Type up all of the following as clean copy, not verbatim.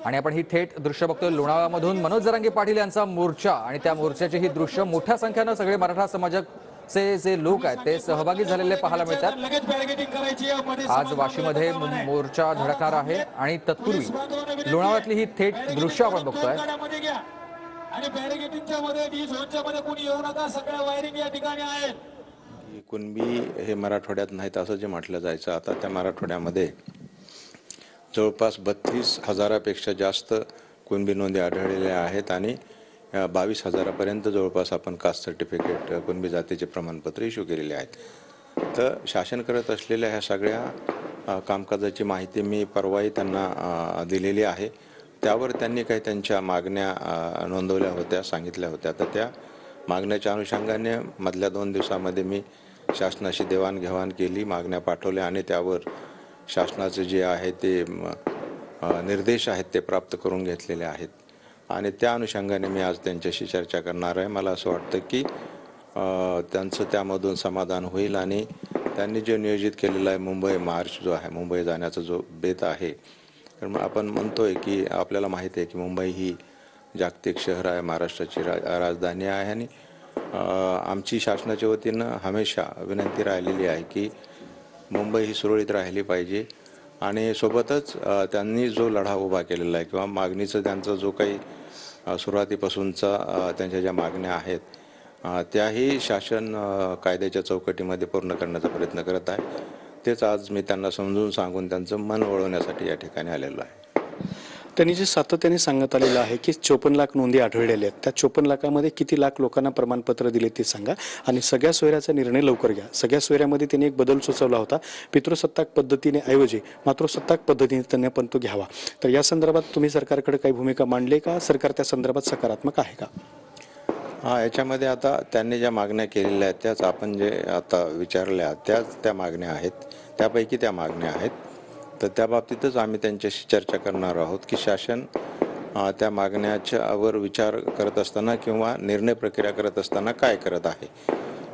आणि आपण ही थेट दृश्य बघतोय लोणावळ्यामधून मनोज जरांगे पाटील यांचा मोर्चा आणि त्या मोर्चाची ही दृश्य मोठ्या संख्येने सगळे मराठा समाजाचे जे लोक आहेत ते सहभागी झालेले पाहायला मिळतात। आज वाशीमध्ये मोर्चा धडकणार आहे आणि तत्पूर्वी लोणावळ्यातली ही थेट दृश्य आपण बघतोय। आणि बॅरिगेटिंगच्या मध्ये डी झोनच्या मध्ये कोणी येऊ नका, सगळ्या वायरिंग या ठिकाणी आहेत। कुणबी हे मराठवाड्यात नाहीत असं जे म्हटलं जायचं, आता त्या मराठवाड्यामध्ये जवळपास 32,000पेक्षा जास्त कुणबी नोंदी आढळलेल्या आहेत आणि 22,000पर्यंत जवळपास आपण कास्ट सर्टिफिकेट कुणबी जातीचे प्रमाणपत्र इश्यू केलेले आहेत। तर शासन करत असलेल्या ह्या सगळ्या कामकाजाची माहिती मी परवाही त्यांना दिलेली आहे। त्यावर त्यांनी काही त्यांच्या मागण्या नोंदवल्या होत्या, सांगितल्या होत्या। तर त्या मागण्याच्या अनुषंगाने मधल्या 2 दिवसामध्ये मी शासनाशी देवाणघेवाण केली, मागण्या पाठवल्या आणि त्यावर शासनाचे जे आहे ते निर्देश आहेत ते प्राप्त करून घेतलेले आहेत आणि त्या अनुषंगाने मी आज त्यांच्याशी चर्चा करणार आहे। मला असं वाटतं की त्यांचं त्यामधून समाधान होईल आणि त्यांनी जे नियोजित केलेलं आहे मुंबई मार्च जो आहे, मुंबई जाण्याचा जो बेत आहे, कारण आपण म्हणतोय की आपल्याला माहिती आहे की मुंबई ही जागतिक शहर आहे, महाराष्ट्राची राजधानी आहे आणि आमची शासनाच्या वतीनं हमेशा विनंती राहिलेली आहे की मुंबई ही सुरळीत राहिली पाहिजे आणि सोबतच त्यांनी जो लढा उभा केलेला आहे किंवा मागणीचं त्यांचा जो काही सुरुवातीपासूनचा त्यांच्या ज्या मागण्या आहेत त्याही शासन कायद्याच्या चौकटीमध्ये पूर्ण करण्याचा प्रयत्न करत आहे। तेच आज मी त्यांना समजून सांगून त्यांचं मन वळवण्यासाठी या ठिकाणी आलेलो आहे। त्यांनी जे सातत्याने सांगत आलेलं आहे की 54 लाख नोंदी आढळलेल्या आहेत, त्या 54 लाखामध्ये किती लाख लोकांना प्रमाणपत्र दिले ते सांगा आणि सगळ्या सोयऱ्याचा निर्णय लवकर घ्या। सगळ्या सोयऱ्यामध्ये त्यांनी एक बदल सुचवला होता, पितृसत्ताक पद्धतीने ऐवजी मातृसत्ताक पद्धतीने त्यांनी पण तो घ्यावा। तर या संदर्भात तुम्ही सरकारकडे काही भूमिका मांडली का? सरकार त्या संदर्भात सकारात्मक आहे का? याच्यामध्ये आता त्यांनी ज्या मागण्या केलेल्या आहेत त्याच आपण जे आता विचारल्या त्याच त्या मागण्या आहेत, त्यापैकी त्या मागण्या आहेत। तर त्या बाबतीतच आम्ही त्यांच्याशी चर्चा करणार आहोत की शासन त्या मागण्याच्यावर विचार करत असताना किंवा निर्णय प्रक्रिया करत असताना काय करत आहे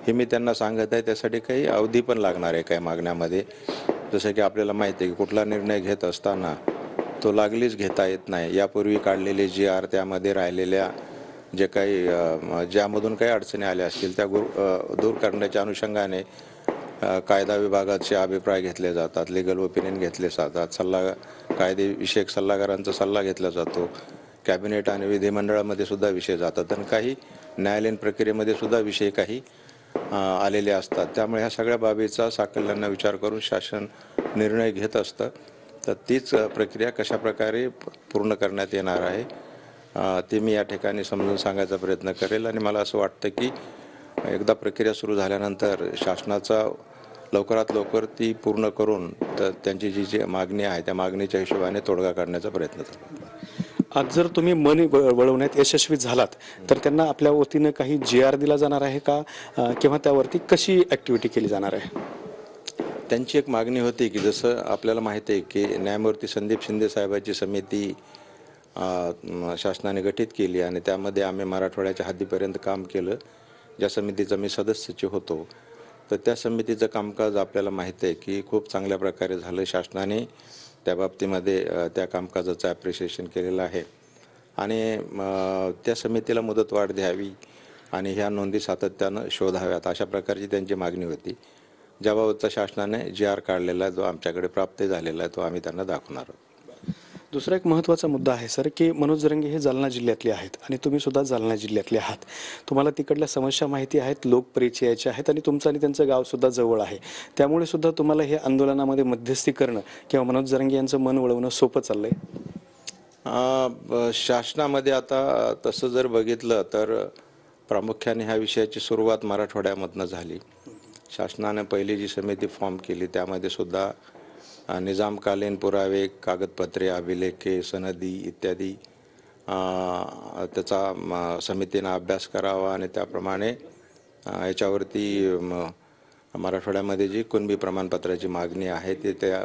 हे मी त्यांना सांगत आहे। त्यासाठी काही अवधी पण लागणार आहे काही मागण्यामध्ये। जसं की आपल्याला माहिती आहे की कुठला निर्णय घेत असताना तो लागलीच घेता येत नाही। यापूर्वी काढलेले GR त्यामध्ये राहिलेल्या जे काही ज्यामधून काही अडचणी आल्या असतील त्या दूर करण्याच्या अनुषंगाने कायदा विभागाचे अभिप्राय घेतले जातात, लीगल ओपिनियन घेतले जातात, कायदेविषयक सल्लागारांचा सल्ला घेतला जातो, कॅबिनेट आणि विधिमंडळामध्ये सुद्धा विषय जातात आणि काही न्यायालयीन प्रक्रियेमध्ये सुद्धा विषय काही आलेले असतात। त्यामुळे ह्या सगळ्या बाबीचा साकल्याने विचार करून शासन निर्णय घेत असतं। तर तीच प्रक्रिया कशाप्रकारे पूर्ण करण्यात येणार आहे ते मी या ठिकाणी समजून सांगायचा प्रयत्न करेल आणि मला असं वाटतं की एकदा प्रक्रिया सुरू झाल्यानंतर शासनाचा लवकरात लवकर ती पूर्ण करून तर त्यांची जी मागणी आहे त्या मागणीच्या हिशोबाने तोडगा काढण्याचा प्रयत्न करेल। आज जर तुम्ही मन वळवण्यात यशस्वी झालात तर त्यांना आपल्या वतीनं काही GR दिला जाणार आहे का किंवा त्यावरती कशी ॲक्टिव्हिटी केली जाणार आहे? त्यांची एक मागणी होती की जसं आपल्याला माहिती आहे की न्यायमूर्ती संदीप शिंदे साहेबांची समिती शासनाने गठीत केली आणि त्यामध्ये आम्ही मराठवाड्याच्या हद्दीपर्यंत काम केलं, ज्या समितीचा मी सदस्याचे होतो। तर त्या समितीचं कामकाज आपल्याला माहिती आहे की खूप चांगल्या प्रकारे झालं। शासनाने त्या बाबतीमध्ये त्या कामकाजाचं ॲप्रिशिएशन केलेलं आहे आणि त्या समितीला मुदतवाढ द्यावी आणि ह्या नोंदी सातत्यानं शोधाव्यात अशा प्रकारची त्यांची मागणी होती, ज्याबाबतचा शासनाने GR काढलेला आहे, जो आमच्याकडे प्राप्त झालेला आहे, तो आम्ही त्यांना दाखवणार आहोत। दुसरा एक महत्त्वाचा मुद्दा आहे सर की मनोज जरांगे हे जालना जिल्ह्यातले आहेत आणि तुम्ही सुद्धा जालना जिल्ह्यातले आहात। तुम्हाला तिकडल्या समस्या माहिती आहेत, लोक परिचयाचे आहेत आणि तुमचं आणि त्यांचं गावसुद्धा जवळ आहे। त्यामुळे सुद्धा तुम्हाला हे आंदोलनामध्ये मध्यस्थी करणं किंवा मनोज जरांगे यांचं मन वळवणं सोपं चाललंय? शासनामध्ये आता तसं जर बघितलं तर प्रामुख्याने ह्या विषयाची सुरुवात मराठवाड्यामधनं झाली। शासनाने पहिली जी समिती फॉर्म केली त्यामध्ये सुद्धा निजामकालीन पुरावे, कागदपत्रे, अभिलेखे, सनदी इत्यादी त्याचा समितीनं अभ्यास करावा आणि त्याप्रमाणे याच्यावरती मराठवाड्यामध्ये जी कुणबी प्रमाणपत्राची मागणी आहे ते त्या